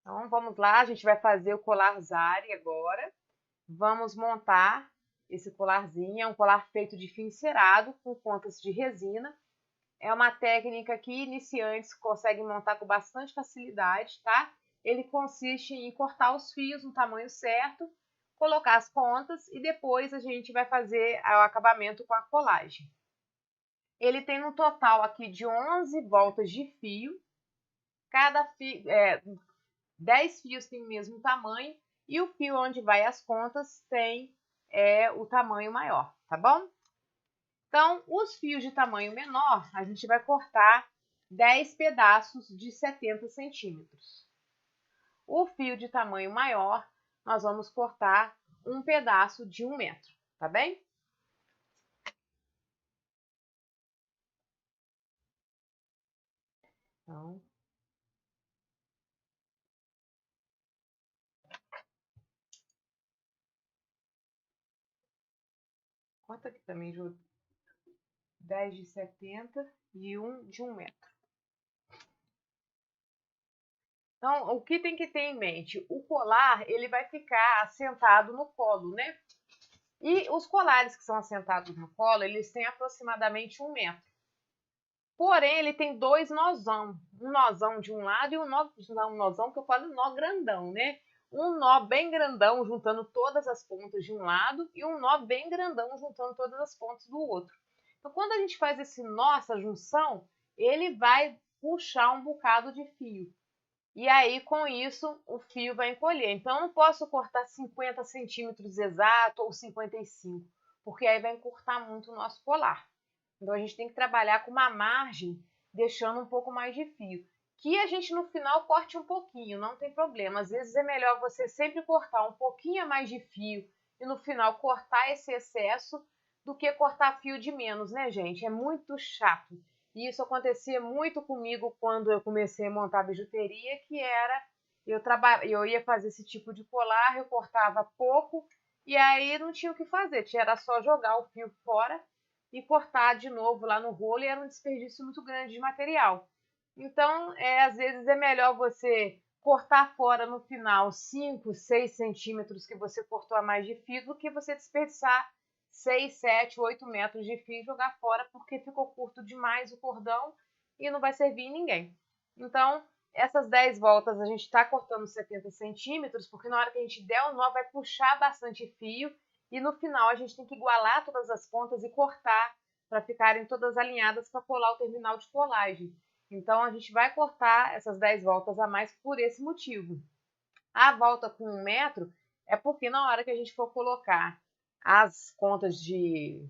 Então, vamos lá, a gente vai fazer o colar Zari agora. Vamos montar esse colarzinho. É um colar feito de fio encerado com pontas de resina. É uma técnica que iniciantes conseguem montar com bastante facilidade, tá? Ele consiste em cortar os fios no tamanho certo, colocar as pontas e depois a gente vai fazer o acabamento com a colagem. Ele tem um total aqui de 11 voltas de fio. Cada fio, 10 fios tem o mesmo tamanho e o fio onde vai as pontas tem o tamanho maior, tá bom? Então, os fios de tamanho menor, a gente vai cortar 10 pedaços de 70 centímetros. O fio de tamanho maior, nós vamos cortar um pedaço de 1 metro, tá bem? Então, corta aqui também, Ju, 10 de 70 e um de 1 metro. Então, o que tem que ter em mente? O colar, ele vai ficar assentado no colo, né? E os colares que são assentados no colo, eles têm aproximadamente 1 metro. Porém, ele tem dois nozão. Um nozão de um lado e um nozão que eu falo nó grandão, né? Um nó bem grandão juntando todas as pontas de um lado e um nó bem grandão juntando todas as pontas do outro. Então, quando a gente faz esse nó, essa junção, ele vai puxar um bocado de fio. E aí, com isso, o fio vai encolher. Então, eu não posso cortar 50 centímetros exato ou 55, porque aí vai encurtar muito o nosso colar. Então, a gente tem que trabalhar com uma margem, deixando um pouco mais de fio. Que a gente, no final, corte um pouquinho, não tem problema. Às vezes, é melhor você sempre cortar um pouquinho a mais de fio e, no final, cortar esse excesso do que cortar fio de menos, né, gente? É muito chato. E isso acontecia muito comigo quando eu comecei a montar bijuteria, que era eu ia fazer esse tipo de colar, eu cortava pouco e aí não tinha o que fazer, era só jogar o fio fora e cortar de novo lá no rolo e era um desperdício muito grande de material. Então, às vezes é melhor você cortar fora no final 5, 6 centímetros que você cortou a mais de fio do que você desperdiçar 6, 7, 8 metros de fio e jogar fora porque ficou curto demais o cordão e não vai servir em ninguém. Então, essas 10 voltas a gente está cortando 70 centímetros porque na hora que a gente der o nó vai puxar bastante fio e no final a gente tem que igualar todas as pontas e cortar para ficarem todas alinhadas para colar o terminal de colagem. Então a gente vai cortar essas 10 voltas a mais por esse motivo. A volta com 1 metro é porque na hora que a gente for colocar as contas de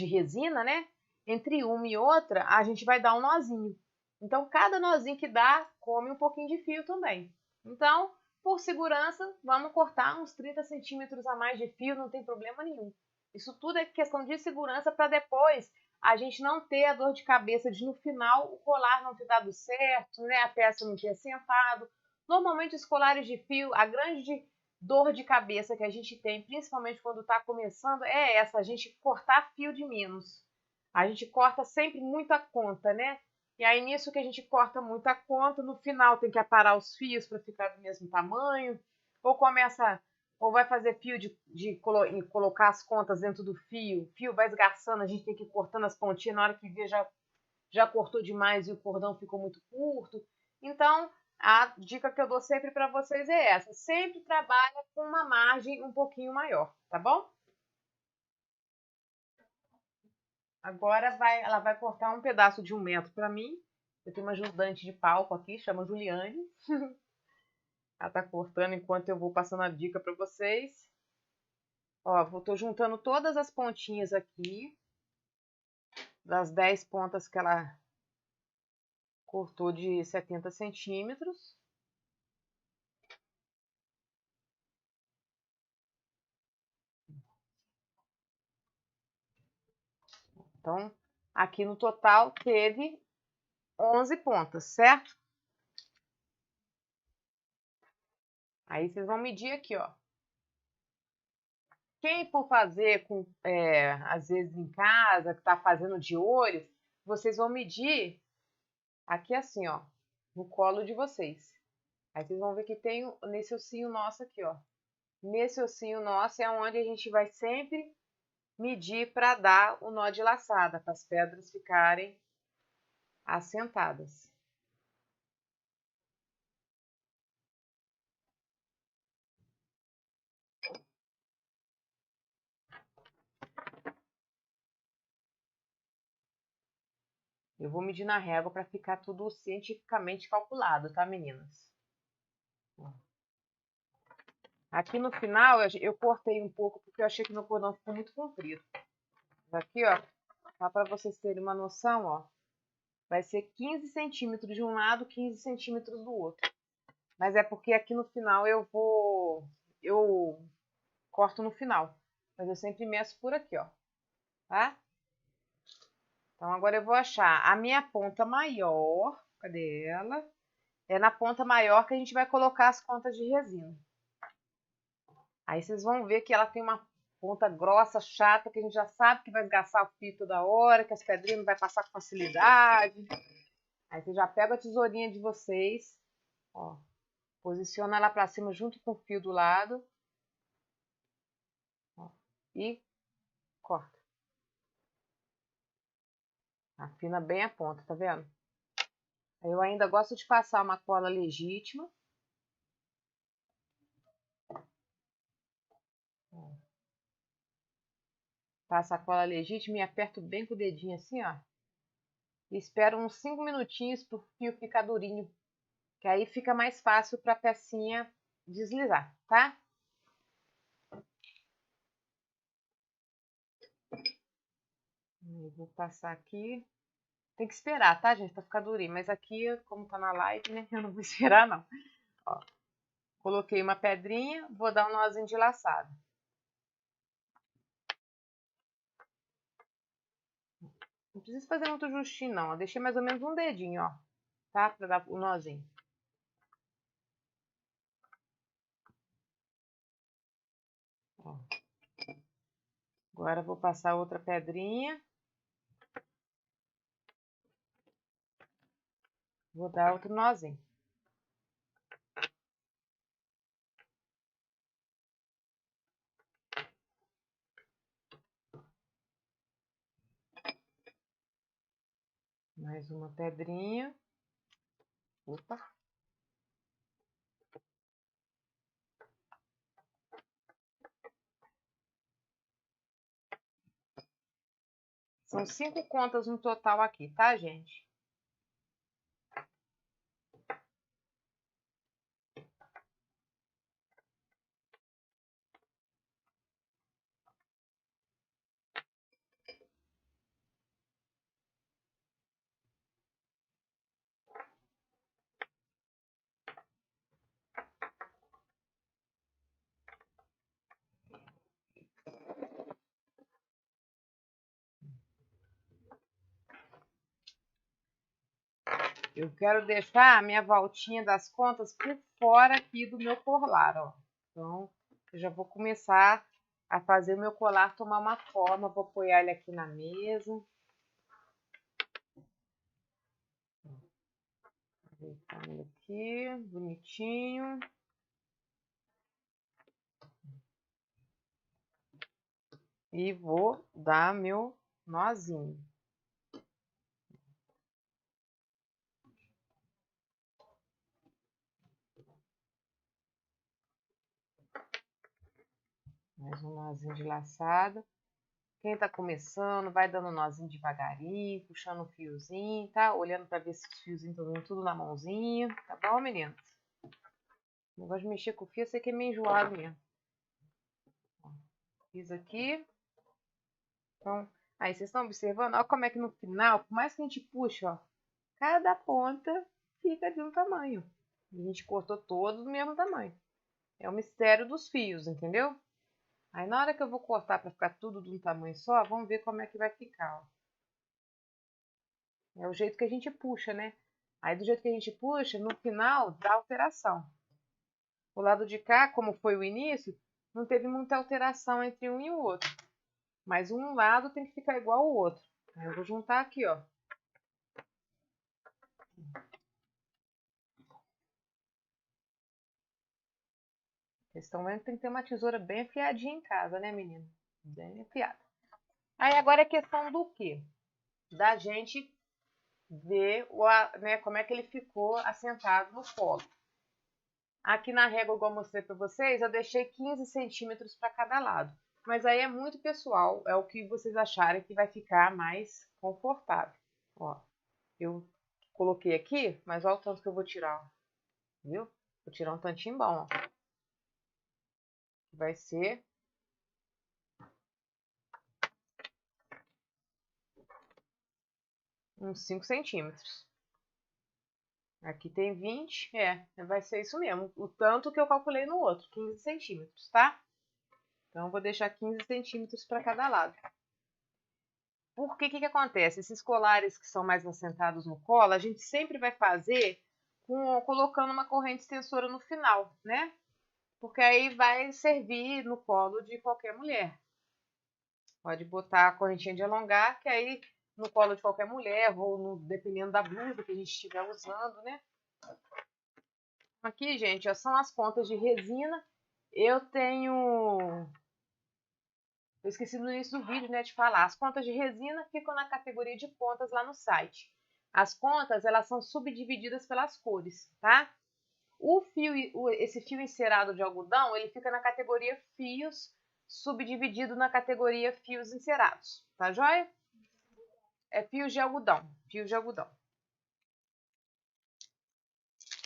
resina, né? Entre uma e outra, a gente vai dar um nozinho. Então, cada nozinho que dá, come um pouquinho de fio também. Então, por segurança, vamos cortar uns 30 centímetros a mais de fio, não tem problema nenhum. Isso tudo é questão de segurança para depois a gente não ter a dor de cabeça de no final o colar não ter dado certo, né? A peça não ter assentado. Normalmente os colares de fio, a grande dor de cabeça que a gente tem, principalmente quando está começando, é essa, a gente cortar fio de menos. A gente corta sempre muito a conta, né? E aí nisso que a gente corta muito a conta, no final tem que aparar os fios para ficar do mesmo tamanho, ou começa, ou vai fazer fio colocar as contas dentro do fio, o fio vai esgarçando, a gente tem que ir cortando as pontinhas, na hora que vê já cortou demais e o cordão ficou muito curto. Então, a dica que eu dou sempre para vocês é essa: sempre trabalha com uma margem um pouquinho maior, tá bom? Agora ela vai cortar um pedaço de 1 metro para mim. Eu tenho uma ajudante de palco aqui, chama Juliane. Ela tá cortando enquanto eu vou passando a dica para vocês. Ó, tô juntando todas as pontinhas aqui, das 10 pontas que ela cortou de 70 centímetros. Então, aqui no total teve 11 pontas, certo? Aí vocês vão medir aqui, ó. Quem for fazer às vezes em casa, que tá fazendo de olho, vocês vão medir aqui assim, ó, no colo de vocês. Aí vocês vão ver que tem nesse ossinho nosso aqui, ó. Nesse ossinho nosso é onde a gente vai sempre medir para dar o nó de laçada, para as pedras ficarem assentadas. Eu vou medir na régua para ficar tudo cientificamente calculado, tá, meninas? Aqui no final eu cortei um pouco porque eu achei que meu cordão ficou muito comprido. Aqui, ó, só para vocês terem uma noção, ó, vai ser 15 centímetros de um lado, 15 centímetros do outro. Mas é porque aqui no final eu corto no final. Mas eu sempre meço por aqui, ó, tá? Então agora eu vou achar a minha ponta maior, cadê ela? É na ponta maior que a gente vai colocar as contas de resina. Aí vocês vão ver que ela tem uma ponta grossa, chata, que a gente já sabe que vai esgaçar o fio toda hora, que as pedrinhas não vai passar com facilidade. Aí vocês já pegam a tesourinha de vocês, ó, posiciona ela pra cima junto com o fio do lado, ó, e corta. Afina bem a ponta, tá vendo? Eu ainda gosto de passar uma cola legítima. Passa a cola legítima e aperto bem com o dedinho assim, ó. E espero uns 5 minutinhos pro fio ficar durinho. Que aí fica mais fácil pra pecinha deslizar, tá? Eu vou passar aqui. Tem que esperar, tá, gente? Pra ficar durinho. Mas aqui, como tá na live, né? Eu não vou esperar, não. Ó, coloquei uma pedrinha. Vou dar um nozinho de laçada. Não precisa fazer muito justinho, não. Eu deixei mais ou menos um dedinho, ó. Tá? Pra dar o nozinho. Ó. Agora vou passar outra pedrinha. Vou dar outro nozinho. Mais uma pedrinha. Opa. São 5 contas no total aqui, tá, gente? Eu quero deixar a minha voltinha das contas por fora aqui do meu colar, ó. Então, eu já vou começar a fazer o meu colar tomar uma forma. Vou apoiar ele aqui na mesa. Ajeitar ele aqui, bonitinho. E vou dar meu nozinho. Mais um nozinho de laçada. Quem tá começando, vai dando nozinho devagarinho, puxando um fiozinho, tá? Olhando pra ver se os fiozinhos estão tudo na mãozinha. Tá bom, meninas? O negócio de mexer com o fio, eu sei que é meio enjoado mesmo. Fiz aqui. Então, aí vocês estão observando? Olha como é que no final, por mais que a gente puxe, ó, cada ponta fica de um tamanho. A gente cortou todos do mesmo tamanho. É o mistério dos fios, entendeu? Aí na hora que eu vou cortar para ficar tudo de um tamanho só, vamos ver como é que vai ficar, ó. É o jeito que a gente puxa, né? Aí do jeito que a gente puxa, no final dá alteração. O lado de cá, como foi o início, não teve muita alteração entre um e o outro. Mas um lado tem que ficar igual ao outro. Aí eu vou juntar aqui, ó. Vocês estão vendo que tem que ter uma tesoura bem afiadinha em casa, né, menina? Bem afiada. Aí agora é questão do quê? Da gente ver né, como é que ele ficou assentado no colo. Aqui na régua, igual eu mostrei para vocês, eu deixei 15 centímetros para cada lado. Mas aí é muito pessoal, é o que vocês acharem que vai ficar mais confortável. Ó, eu coloquei aqui, mas olha o tanto que eu vou tirar, ó. Viu? Vou tirar um tantinho bom, ó. Vai ser uns 5 centímetros. Aqui tem 20, vai ser isso mesmo. O tanto que eu calculei no outro, 15 centímetros, tá? Então, eu vou deixar 15 centímetros para cada lado. Por que acontece? Esses colares que são mais assentados no colo, a gente sempre vai fazer colocando uma corrente extensora no final, né? Porque aí vai servir no colo de qualquer mulher. Pode botar a correntinha de alongar, que aí no colo de qualquer mulher, ou dependendo da blusa que a gente estiver usando, né? Aqui, gente, ó, são as pontas de resina. Eu tenho... Eu esqueci no início do vídeo, né, de falar. As contas de resina ficam na categoria de contas lá no site. As contas, elas são subdivididas pelas cores, tá? Esse fio encerado de algodão, ele fica na categoria fios, subdividido na categoria fios encerados, tá joia? É fios de algodão, fios de algodão.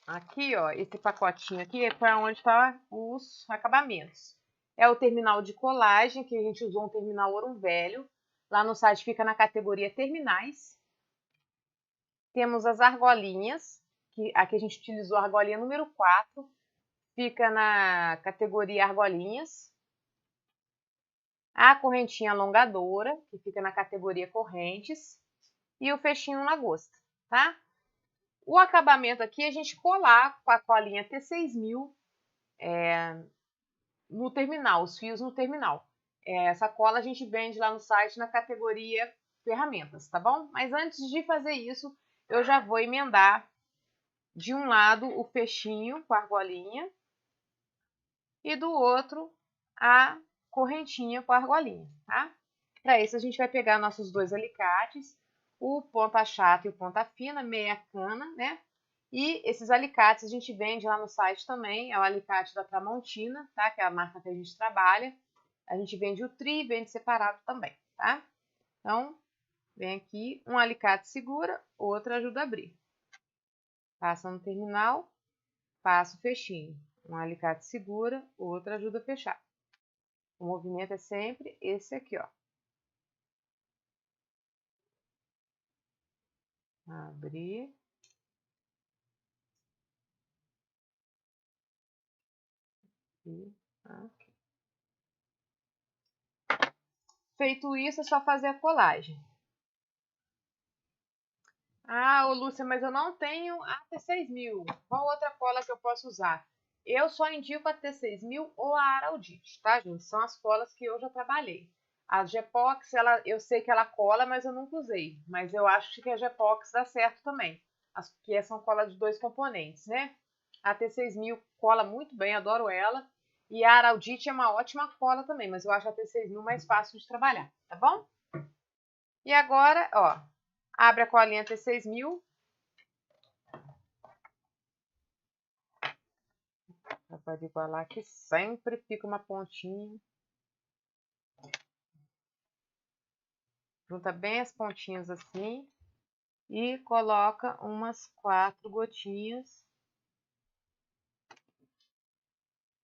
Aqui, ó, esse pacotinho aqui é para onde tá os acabamentos. É o terminal de colagem, que a gente usou um terminal ouro velho. Lá no site fica na categoria terminais. Temos as argolinhas, que aqui a gente utilizou a argolinha número 4. Fica na categoria argolinhas. A correntinha alongadora, que fica na categoria correntes. E o fechinho lagosta, tá? O acabamento aqui a gente colar com a colinha T6000 no terminal, os fios no terminal. Essa cola a gente vende lá no site na categoria ferramentas, tá bom? Mas antes de fazer isso, eu já vou emendar de um lado o fechinho com a argolinha e do outro a correntinha com a argolinha, tá? Para isso a gente vai pegar nossos dois alicates, o ponta chata e o ponta fina, meia cana, né? E esses alicates a gente vende lá no site também, é o alicate da Tramontina, tá? Que é a marca que a gente trabalha. A gente vende o tri e vende separado também, tá? Então, vem aqui, um alicate segura, outro ajuda a abrir. Passa no terminal, passa o fechinho. Um alicate segura, outro ajuda a fechar. O movimento é sempre esse aqui, ó. Abrir. E aqui. Feito isso, é só fazer a colagem. Ah, ô Lúcia, mas eu não tenho a T6000. Qual outra cola que eu posso usar? Eu só indico a T6000 ou a Araldite, tá, gente? São as colas que eu já trabalhei. A Gepox, eu sei que ela cola, mas eu nunca usei. Mas eu acho que a Gepox dá certo também. Que são colas de 2 componentes, né? A T6000 cola muito bem, adoro ela. E a Araldite é uma ótima cola também, mas eu acho a T6000 mais fácil de trabalhar, tá bom? E agora, ó, abre a colinha T6000. Pode igualar que sempre fica uma pontinha. Junta bem as pontinhas assim. E coloca umas 4 gotinhas.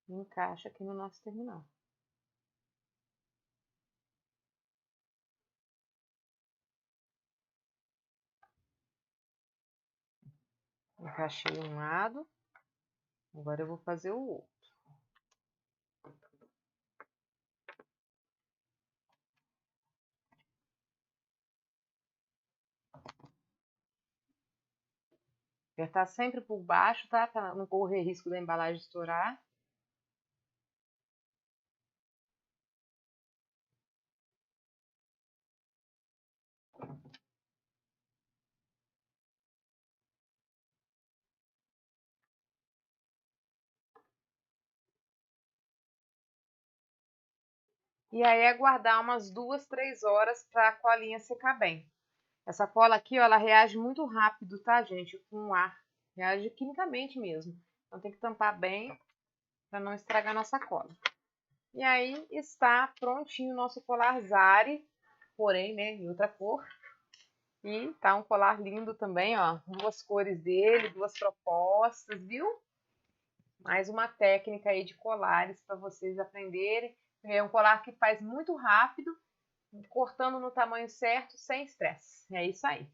E encaixa aqui no nosso terminal. Encaixei um lado. Agora eu vou fazer o outro. Apertar sempre por baixo, tá? Para não correr risco da embalagem estourar. E aí aguardar umas 2, 3 horas para a colinha secar bem. Essa cola aqui, ó, ela reage muito rápido, tá, gente? Com o ar. Reage quimicamente mesmo. Então tem que tampar bem para não estragar nossa cola. E aí está prontinho o nosso colar Zari, porém, né, em outra cor. E tá um colar lindo também, ó. Duas cores dele, duas propostas, viu? Mais uma técnica aí de colares para vocês aprenderem. É um colar que faz muito rápido, cortando no tamanho certo, sem estresse. É isso aí.